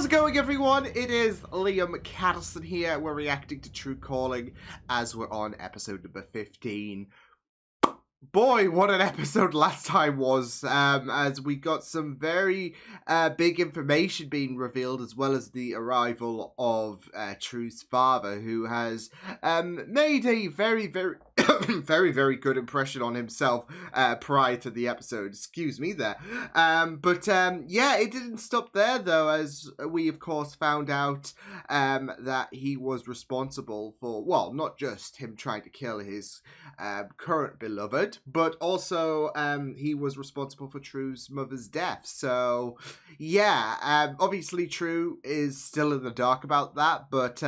it going, everyone? It is Liam Catterson here. We're reacting to True Calling as we're on episode number 15. Boy, what an episode last time was, as we got some very big information being revealed, as well as the arrival of True's father, who has made a very, very good impression on himself prior to the episode. Excuse me there. Yeah, it didn't stop there, though, as we, of course, found out that he was responsible for, well, not just him trying to kill his current beloved, but also he was responsible for True's mother's death. So yeah, obviously True is still in the dark about that, but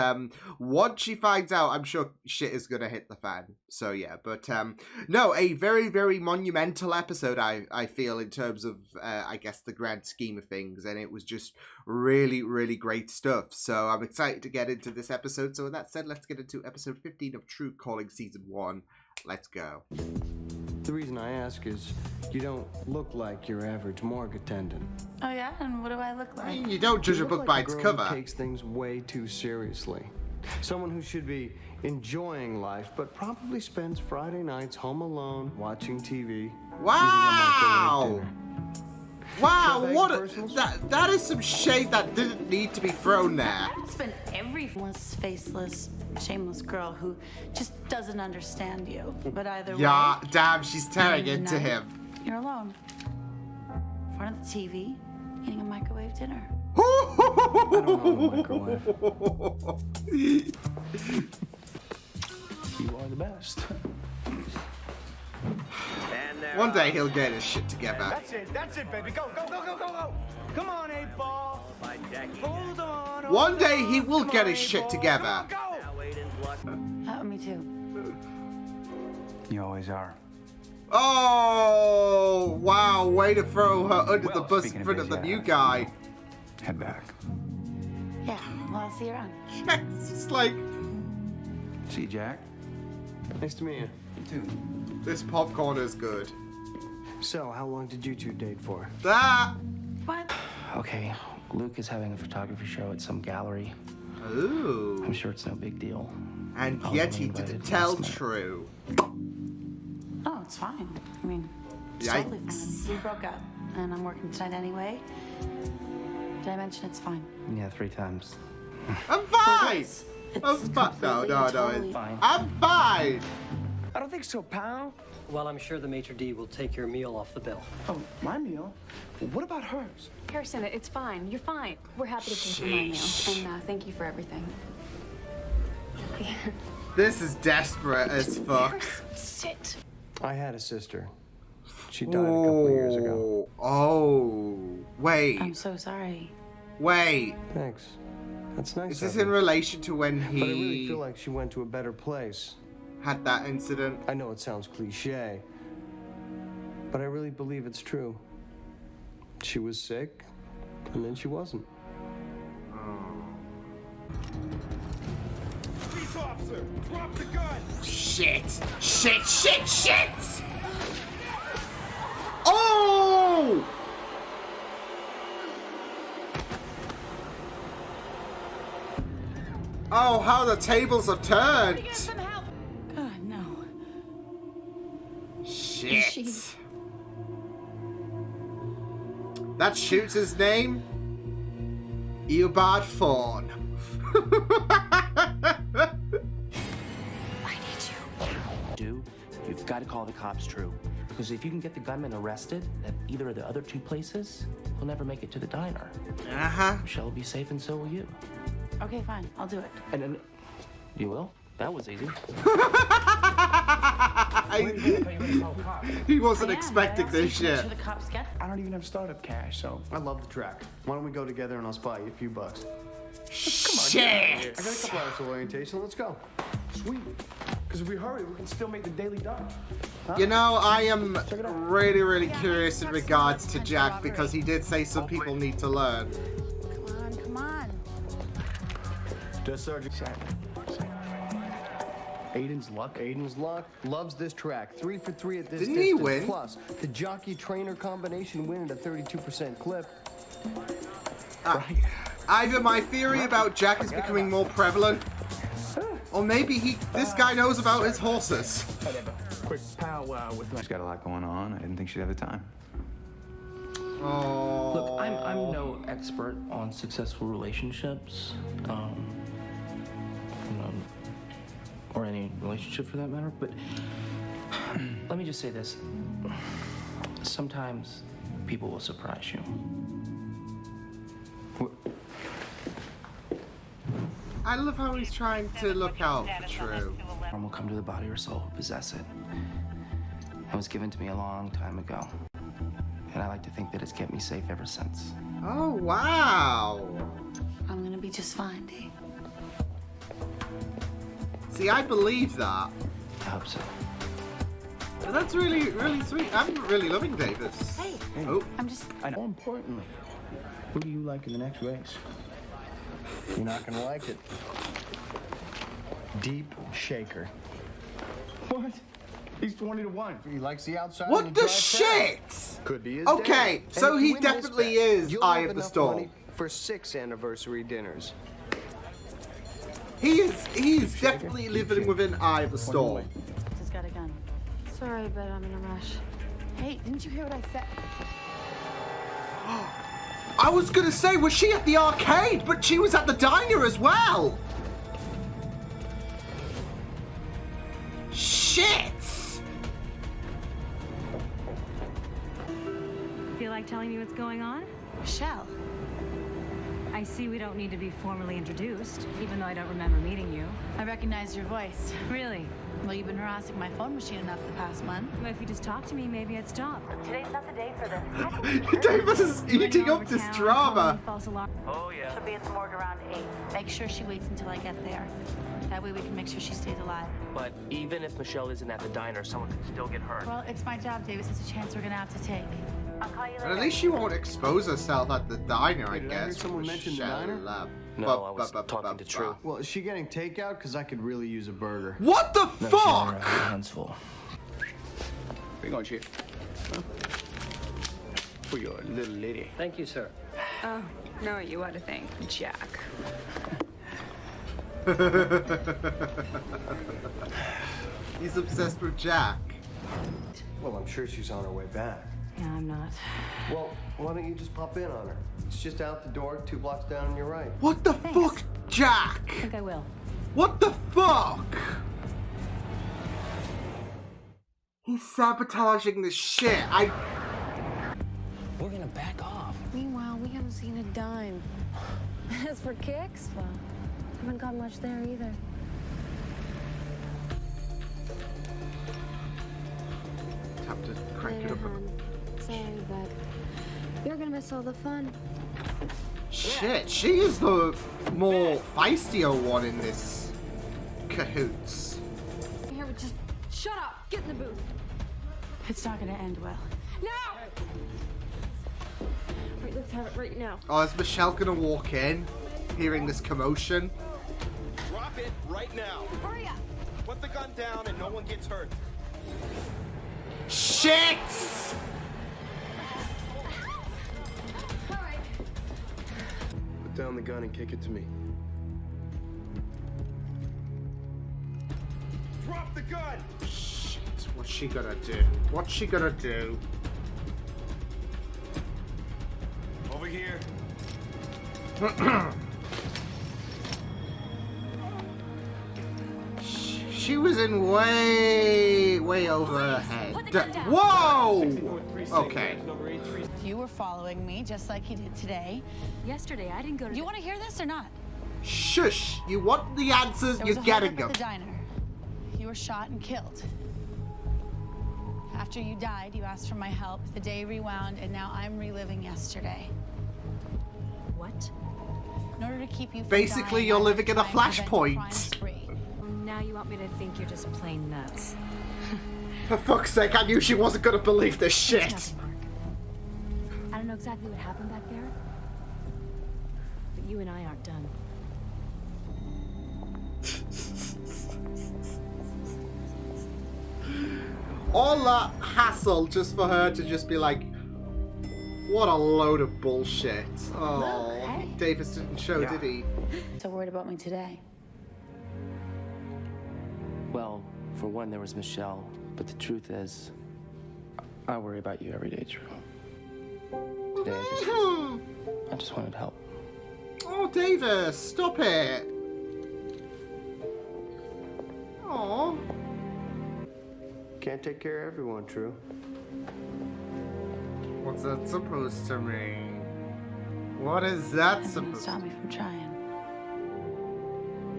once she finds out, I'm sure shit is gonna hit the fan. So yeah, but no, a very monumental episode, I feel, in terms of I guess the grand scheme of things, and it was just really great stuff. So I'm excited to get into this episode. So with that said, let's get into episode 15 of True Calling Season 1. Let's go. The reason I ask is you don't look like your average morgue attendant. Oh yeah? And what do I look like? You don't judge a book by its cover. Who takes things way too seriously. Someone who should be enjoying life, but probably spends Friday nights home alone, watching TV. Wow! Wow, what a, that is some shade that didn't need to be thrown there. I would spend every faceless, shameless girl who just doesn't understand you. But either yeah, way, damn, she's tearing into him. You're alone. In front of the TV, eating a microwave dinner. I don't know a microwave. You are the best. One day he'll get his shit together. That's it, baby. Go. Come on, 8-ball. Hold on. One day he will get his shit together. Me too. You always are. Oh, wow. Way to throw her under the bus in front of the new guy. Head back. Yeah, well, I'll see you around. It's just like... See, Jack? Nice to meet you. You too. This popcorn is good. So, how long did you two date for? That. What? Okay, Luke is having a photography show at some gallery. Ooh. I'm sure it's no big deal. And yet he didn't tell True. Oh, it's fine. I mean, it's Yikes. totally fine. We broke up, and I'm working tonight anyway. Did I mention it's fine? Yeah, 3 times. I'm fine. It's I'm fine. No, totally it's fine. I'm fine. I don't think so, pal. Well, I'm sure the maitre d' will take your meal off the bill. Oh, my meal? What about hers? Harrison, it's fine. You're fine. We're happy to pay for my meal. And thank you for everything. This is desperate as fuck. Sit. I had a sister. She died a couple of years ago. Oh, wait. I'm so sorry. Wait. Thanks. That's nice. Is this of in you. relation to when But I really he feel like she went to a better place. had that incident? I know it sounds cliche, but I really believe it's true. She was sick, and then she wasn't. Police officer, drop the gun! Shit! Oh! Oh, how the tables have turned! God, no. Shit. That shoots his name? Eobard Fawn. I need you. You've got to call the cops, True. Because if you can get the gunman arrested at either of the other 2 places, he'll never make it to the diner. Uh-huh. Michelle will be safe and so will you. Okay, fine. I'll do it. And then... You will? That was easy. He wasn't I am, expecting but I also this need to make shit. sure the cops get I don't even have startup cash, so... I love the track. Why don't we go together and I'll spot you a few bucks? Shit! I got a couple hours of orientation. Let's go. Sweet. Because if we hurry, we can still make the daily dime. Huh? You know, I am really curious in regards to Jack, because he did say some people need to learn. Come on. Just Sergeant. Aiden's luck. Aiden's luck loves this track. 3 for 3 at this Didn't he distance. win? Plus, the jockey-trainer combination win at a 32% clip. Either my theory about Jack is becoming more prevalent, or maybe this guy knows about his horses. Quick powwow with She's got a lot going on. I didn't think she'd have the time. Oh. Look, I'm no expert on successful relationships, or any relationship for that matter, but let me just say this. Sometimes people will surprise you. I love how he's trying to look out for True. Will come to the body or soul who possess it. It was given to me a long time ago, and I like to think that it's kept me safe ever since. Oh, wow. I'm gonna be just fine, Dee. See, I believe that. I hope so. And that's really, really sweet. I'm really loving Davis. Hey. Oh. I'm just... More importantly, who do you like in the next race? You're not gonna like it. Deep Shaker. What? He's 20-1. He likes the outside. What the shit? Could be his Okay, day. so And if he you win this definitely bet, is you'll Eye have of the enough Storm. money for 6 anniversary dinners. He's definitely living within Eye of the Storm. Just got a gun. Sorry, but I'm in a rush. Hey, didn't you hear what I said? I was gonna say, was she at the arcade? But she was at the diner as well. Shit! Feel like telling me what's going on? Michelle. I see we don't need to be formally introduced, even though I don't remember meeting you. I recognize your voice. Really? Well, you've been harassing my phone machine enough the past month. Well, if you just talked to me, maybe I'd stop. Today's not the day for this. Davis is eating up this drama. False alarm. Oh, yeah. She'll be at the morgue around 8. Make sure she waits until I get there. That way we can make sure she stays alive. But even if Michelle isn't at the diner, someone could still get hurt. Well, it's my job, Davis. It's a chance we're gonna have to take. I'll call you later. But at least she won't expose herself at the diner, I Did I hear guess. someone mention the diner? No, I was talking to True. Well, is she getting takeout? Because I could really use a burger. What the No, fuck? hands full. Where you going, Chief? For your little lady. Thank you, sir. Oh, no, you ought to thank Jack. He's obsessed with Jack. Well, I'm sure she's on her way back. Yeah, I'm not. Well, why don't you just pop in on her? It's just out the door, 2 blocks down on your right. What the fuck, Jack? I think I will. What the fuck? He's sabotaging this shit. We're gonna back off. Meanwhile, we haven't seen a dime. As for kicks, well, haven't got much there either. Have to crank it up. Sorry, but you're gonna miss all the fun. Shit, she is the more feistier one in this cahoots. Here, but just shut up. Get in the booth. It's not gonna end well. Now! Right, let's have it right now. Oh, is Michelle gonna walk in, hearing this commotion? Drop it right now. Hurry up! Put the gun down and no one gets hurt. Shit! All right. Put down the gun and kick it to me. Drop the gun! Shit, what's she gonna do? What's she gonna do? Over here. She was in way over her head. Whoa! Okay. You were following me just like you did today. Yesterday, I didn't go to. Do you want to hear this or not? Shush! You want the answers, There was you're a getting holdup them. at the diner. You were shot and killed. After you died, you asked for my help. The day rewound, and now I'm reliving yesterday. What? In order to keep you from Basically, dying, you're I living in a try and prevent flashpoint. crime spree. Now you want me to think you're just plain nuts. For fuck's sake, I knew she wasn't gonna believe this shit. Nothing, Mark. I don't know exactly what happened back there, but you and I aren't done. All that hassle just for her to just be like, What a load of bullshit. Oh, Look, hey. Davis didn't show, did he? So worried about me today? Well, for one, there was Michelle, but the truth is, I worry about you every day, Drew. Today, I just wanted help. Oh, Davis, stop it. Oh. Can't take care of everyone, True. What's that supposed to mean? What is that That doesn't supposed to stop me from trying.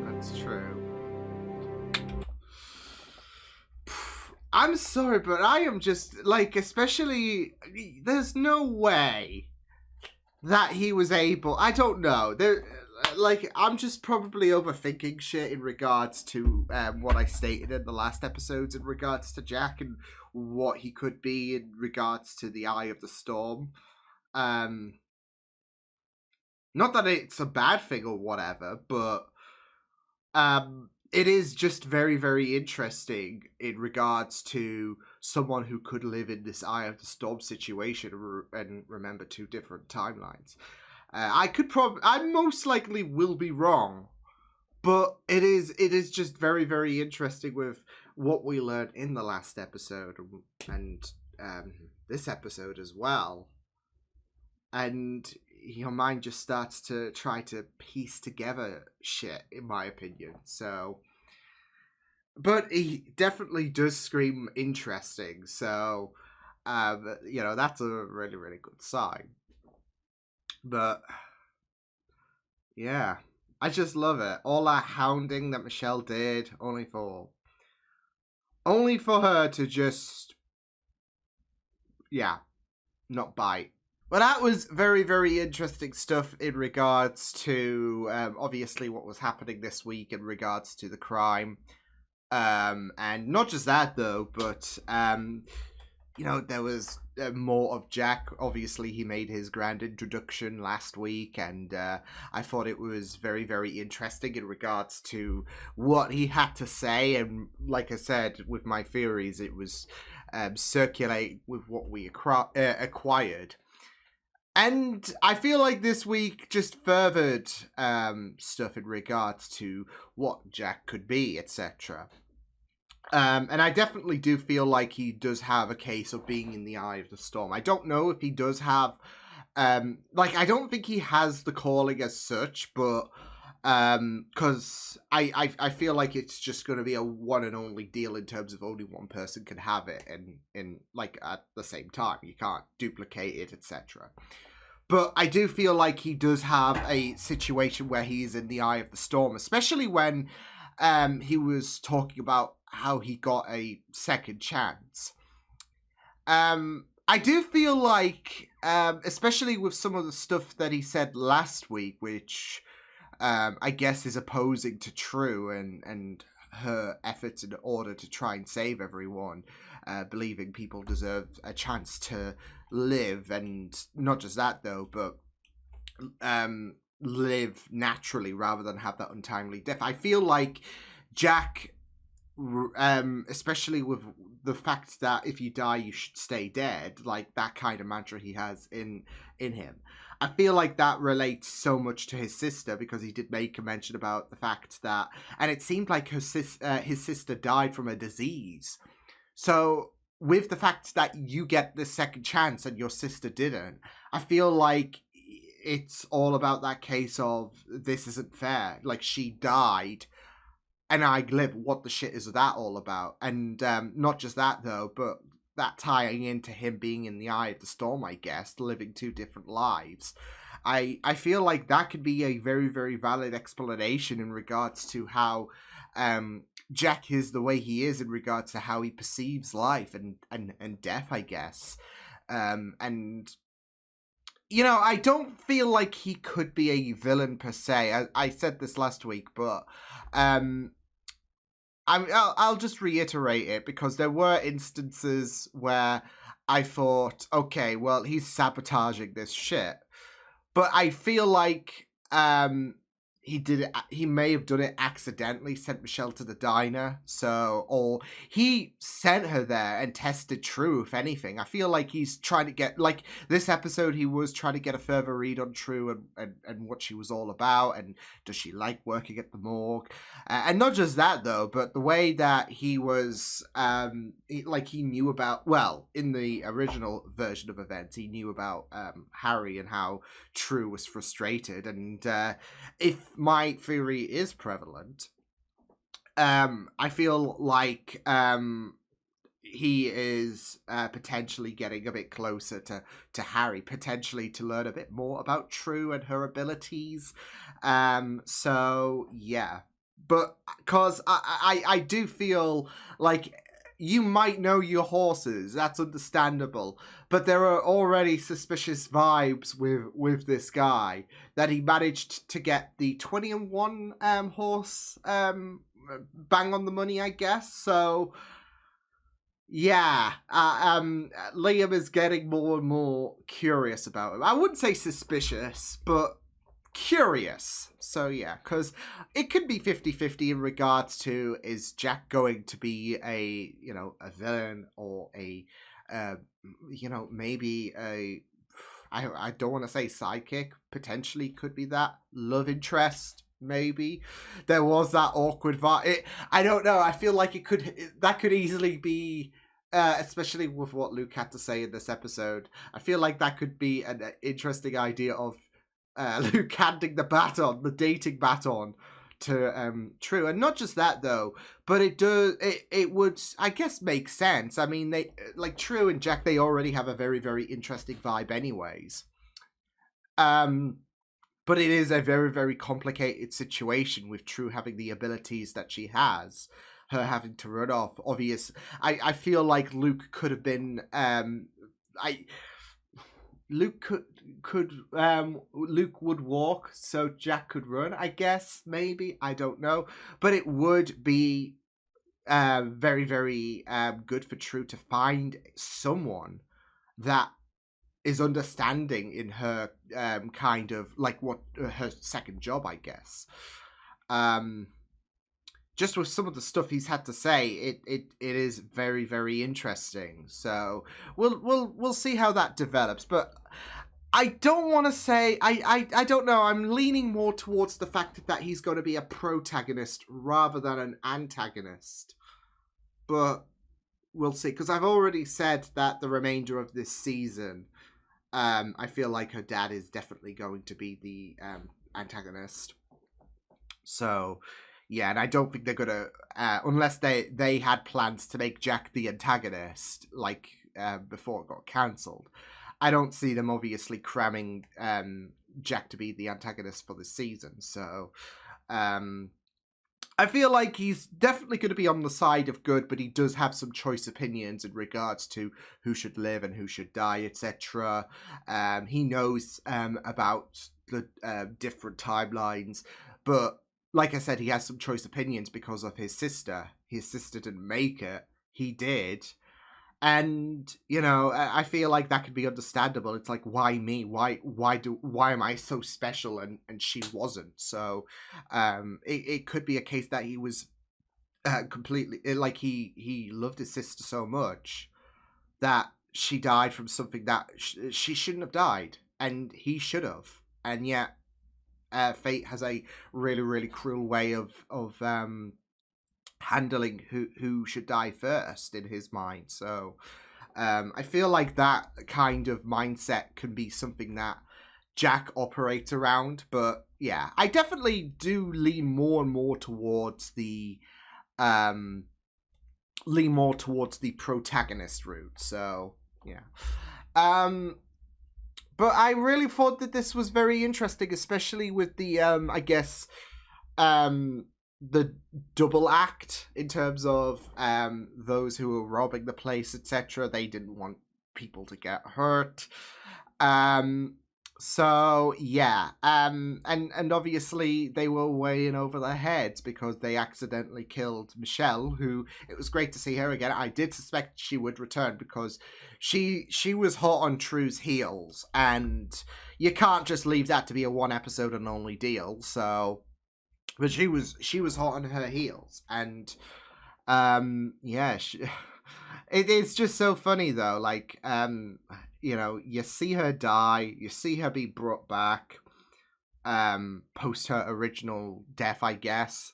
That's true. I'm sorry, but I am just, like, especially, there's no way that he was able, I don't know, I'm just probably overthinking shit in regards to what I stated in the last episodes in regards to Jack and what he could be in regards to the Eye of the Storm. Not that it's a bad thing or whatever, but it is just very, very interesting in regards to someone who could live in this Eye of the Storm situation and remember two different timelines. I most likely will be wrong, but it is just very, very interesting with what we learned in the last episode and this episode as well. And your mind just starts to try to piece together shit, in my opinion. So, but he definitely does scream interesting. So, that's a really, really good sign. But yeah, I just love it. All that hounding that Michelle did, only for her to just, not bite. Well, that was very, very interesting stuff in regards to, obviously, what was happening this week in regards to the crime. And not just that, though, but, there was more of Jack. Obviously, he made his grand introduction last week, and I thought it was very, very interesting in regards to what he had to say. And like I said, with my theories, it was circulate with what we acquired. And I feel like this week just furthered stuff in regards to what Jack could be, etc. And I definitely do feel like he does have a case of being in the Eye of the Storm. I don't know if he does have, I don't think he has the calling as such, but because I feel like it's just going to be a one and only deal in terms of only one person can have it, and in at the same time you can't duplicate it, etc. But I do feel like he does have a situation where he's in the Eye of the Storm, especially when he was talking about how he got a second chance. I do feel like, especially with some of the stuff that he said last week, which I guess is opposing to True and her efforts in order to try and save everyone, believing people deserve a chance to live, and not just that though, but live naturally rather than have that untimely death. I feel like Jack, especially with the fact that if you die you should stay dead, like that kind of mantra he has in him, I feel like that relates so much to his sister, because he did make a mention about the fact that, and it seemed like his sister died from a disease. So with the fact that you get this second chance and your sister didn't, I feel like it's all about that case of this isn't fair. Like, she died and I live. What the shit is that all about? And not just that though, but that tying into him being in the Eye of the Storm, I guess, living two different lives. I feel like that could be a very, very valid explanation in regards to how Jack is the way he is in regards to how he perceives life and death, I guess. And, you know, I don't feel like he could be a villain per se. I said this last week, but I'll just reiterate it, because there were instances where I thought, okay, well, he's sabotaging this shit. But I feel like he may have done it accidentally, sent Michelle to the diner, or he sent her there and tested True, if anything. I feel like he's trying to get, like, this episode, he was trying to get a further read on True and what she was all about, and does she like working at the morgue? And not just that, though, but the way that he was, he knew about, well, in the original version of events, he knew about Harry and how True was frustrated, and if my theory is prevalent, I feel like he is potentially getting a bit closer to Harry, potentially to learn a bit more about True and her abilities. So yeah, but because I do feel like you might know your horses, that's understandable, but there are already suspicious vibes with this guy, that he managed to get the 20-1 horse bang on the money, I guess. So yeah, Liam is getting more and more curious about him. I wouldn't say suspicious, but curious. So yeah, because it could be 50-50 in regards to, is Jack going to be a villain, or a maybe a, I don't want to say sidekick, potentially could be that love interest. Maybe there was that awkward vibe. I don't know. I feel like that could easily be, especially with what Luke had to say in this episode. I feel like that could be an interesting idea of Luke handing the dating baton to True. And not just that, though, but it would, I guess, make sense. I mean, they, like, True and Jack, they already have a very, very interesting vibe anyways. But it is a very, very complicated situation with True having the abilities that she has, her having to run off. I feel like Luke could have been Luke would walk, so Jack could run, I guess, maybe. I don't know. But it would be very, very good for True to find someone that is understanding in her kind of, like, what her second job, I guess. Just with some of the stuff he's had to say, it is very, very interesting. So we'll see how that develops. But I don't want to say, I don't know. I'm leaning more towards the fact that he's going to be a protagonist rather than an antagonist. But we'll see, because I've already said that the remainder of this season, I feel like her dad is definitely going to be the antagonist. So yeah, and I don't think they're gonna, unless they had plans to make Jack the antagonist, like before it got cancelled. I don't see them obviously cramming Jack to be the antagonist for this season. So I feel like he's definitely going to be on the side of good, but he does have some choice opinions in regards to who should live and who should die, etc. He knows about the different timelines, but like I said, he has some choice opinions because of his sister. His sister didn't make it. He did. And, I feel like that could be understandable. It's like, why me? Why am I so special and she wasn't? So it could be a case that he was completely, like, he loved his sister so much that she died from something that she shouldn't have died, and he should have. And yet fate has a really, really cruel way of handling who should die first in his mind. So I feel like that kind of mindset can be something that Jack operates around. But yeah, I definitely do lean more and more towards the protagonist route. So yeah. But I really thought that this was very interesting, especially with the I guess the double act in terms of those who were robbing the place, etc. They didn't want people to get hurt. So yeah, and obviously they were way in over their heads because they accidentally killed Michelle, who, it was great to see her again. I did suspect she would return because she was hot on True's heels, and you can't just leave that to be a one episode and only deal. So but she was hot on her heels, and yeah, it's just so funny though. Like, you know, you see her die, you see her be brought back, post her original death, I guess,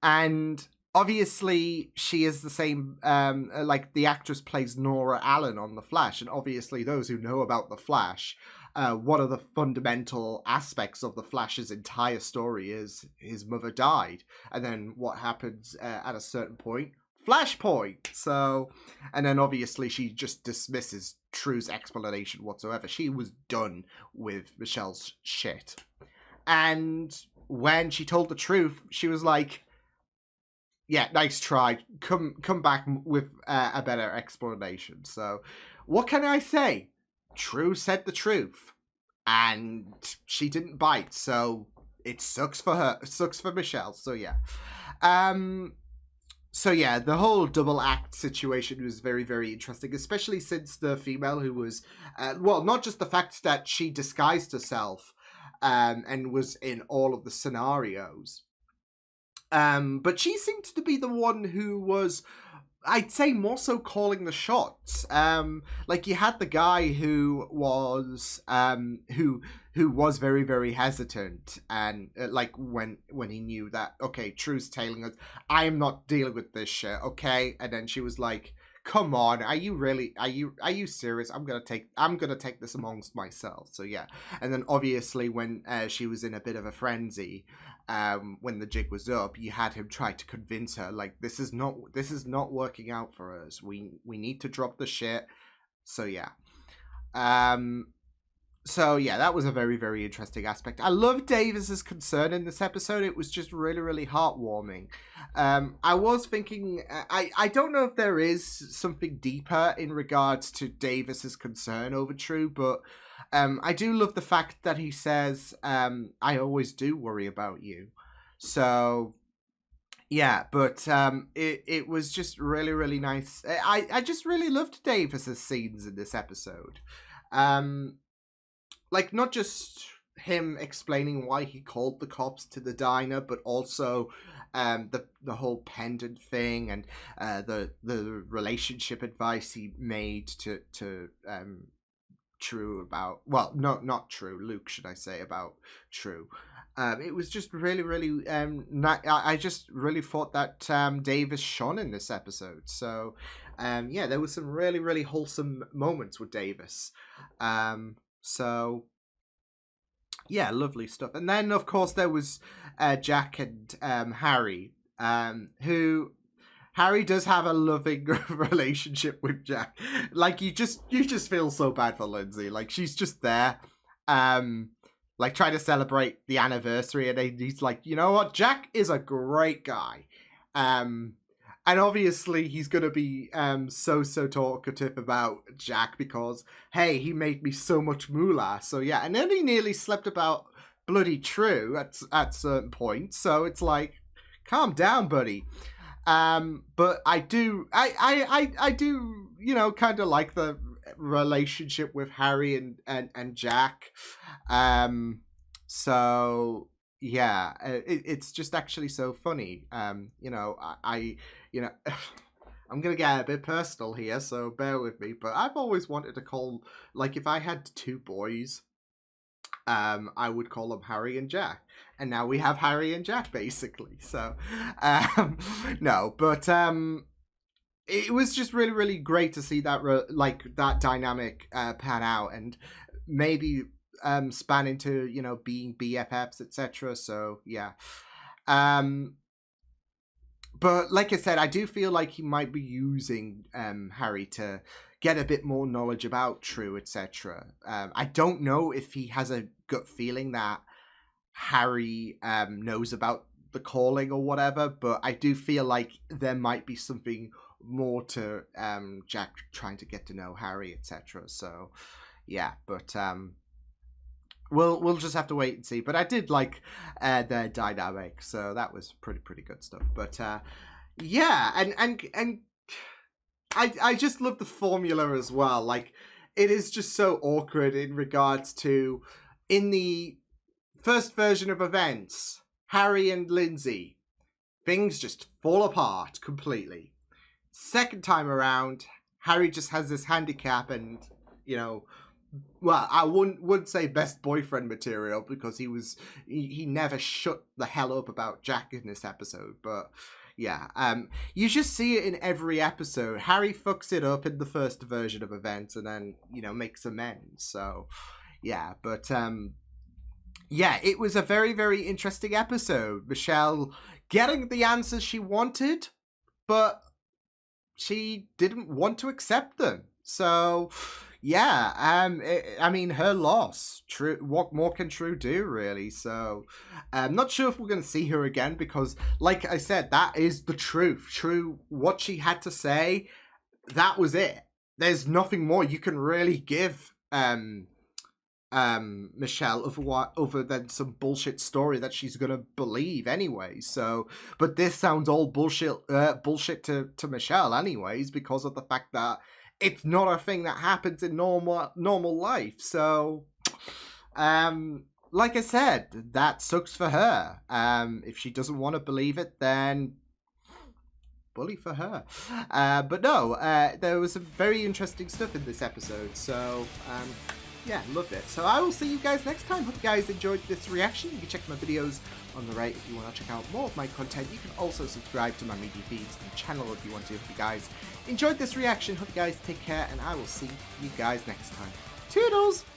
and obviously she is the same. Like the actress plays Nora Allen on The Flash, and obviously those who know about The Flash. One of the fundamental aspects of the Flash's entire story is his mother died, and then what happens at a certain point? Flashpoint. So, and then obviously she just dismisses True's explanation whatsoever. She was done with Michelle's shit, and when she told the truth, she was like, "Yeah, nice try. Come back with a better explanation." So, what can I say? True said the truth, and she didn't bite, so it sucks for her. It sucks for Michelle. So yeah, so yeah, the whole double act situation was very, very interesting, especially since the female who was, well, not just the fact that she disguised herself, and was in all of the scenarios, but she seemed to be the one who was, I'd say, more so calling the shots. Like you had the guy who was was very, very hesitant, and like when he knew that, okay, True's tailing us, I am not dealing with this shit, okay? And then she was like, "Come on, are you serious? I'm gonna take this amongst myself." So yeah, and then obviously when she was in a bit of a frenzy, when the jig was up, you had him try to convince her, like, this is not working out for us. We need to drop the shit. So yeah. So yeah, that was a very, very interesting aspect. I love Davis's concern in this episode. It was just really, really heartwarming. I was thinking, I don't know if there is something deeper in regards to Davis's concern over True, but I do love the fact that he says, I always do worry about you. So yeah, but it was just really, really nice. I just really loved Davis's scenes in this episode. Like, not just him explaining why he called the cops to the diner, but also the whole pendant thing, and the relationship advice he made to True about, well, not True, Luke, should I say, about True. It was just really, really, I just really thought that Davis shone in this episode. So, yeah, there was some really, really wholesome moments with Davis. So, yeah, lovely stuff. And then, of course, there was Jack and Harry, who... Harry does have a loving relationship with Jack. Like, you just feel so bad for Lindsay. Like, she's just there, like, trying to celebrate the anniversary, and he's like, you know what? Jack is a great guy. And obviously he's going to be so talkative about Jack because, hey, he made me so much moolah. So, yeah. And then he nearly slept about bloody True at certain points. So it's like, calm down, buddy. But I do, you know, kind of like the relationship with Harry and Jack. So yeah, it's just actually so funny. You know, you know, I'm gonna get a bit personal here, so bear with me. But I've always wanted to call, like, if I had two boys, I would call them Harry and Jack. And now we have Harry and Jack, basically. So, no, but it was just really, really great to see that, that dynamic pan out, and maybe span into, you know, being BFFs, etc. So, yeah. But like I said, I do feel like he might be using Harry to get a bit more knowledge about True, etc. I don't know if he has a gut feeling that Harry knows about the calling or whatever, but I do feel like there might be something more to Jack trying to get to know Harry, etc. So yeah, but we'll just have to wait and see. But I did like their dynamic, so that was pretty good stuff. But yeah, and I just love the formula as well. Like, it is just so awkward in regards to, in the first version of events, Harry and Lindsay, things just fall apart completely. Second time around, Harry just has this handicap and, you know, well, I wouldn't say best boyfriend material because he never shut the hell up about Jack in this episode, but yeah, you just see it in every episode. Harry fucks it up in the first version of events and then, you know, makes amends. So yeah, but yeah, it was a very, very interesting episode. Michelle getting the answers she wanted, but she didn't want to accept them. So yeah, I mean, her loss. True, what more can True do, really? So, I'm not sure if we're going to see her again because, like I said, that is the truth. True, what she had to say, that was it. There's nothing more you can really give Michelle other than some bullshit story that she's gonna believe anyway. So, but this sounds all bullshit to Michelle anyways because of the fact that it's not a thing that happens in normal life. So, like I said, that sucks for her. If she doesn't want to believe it, then bully for her. But no, there was some very interesting stuff in this episode. So, yeah, loved it. So I will see you guys next time. Hope you guys enjoyed this reaction. You can check my videos on the right if you want to check out more of my content. You can also subscribe to my media feeds and channel if you want to. Hope you guys enjoyed this reaction. Hope you guys take care, and I will see you guys next time. Toodles!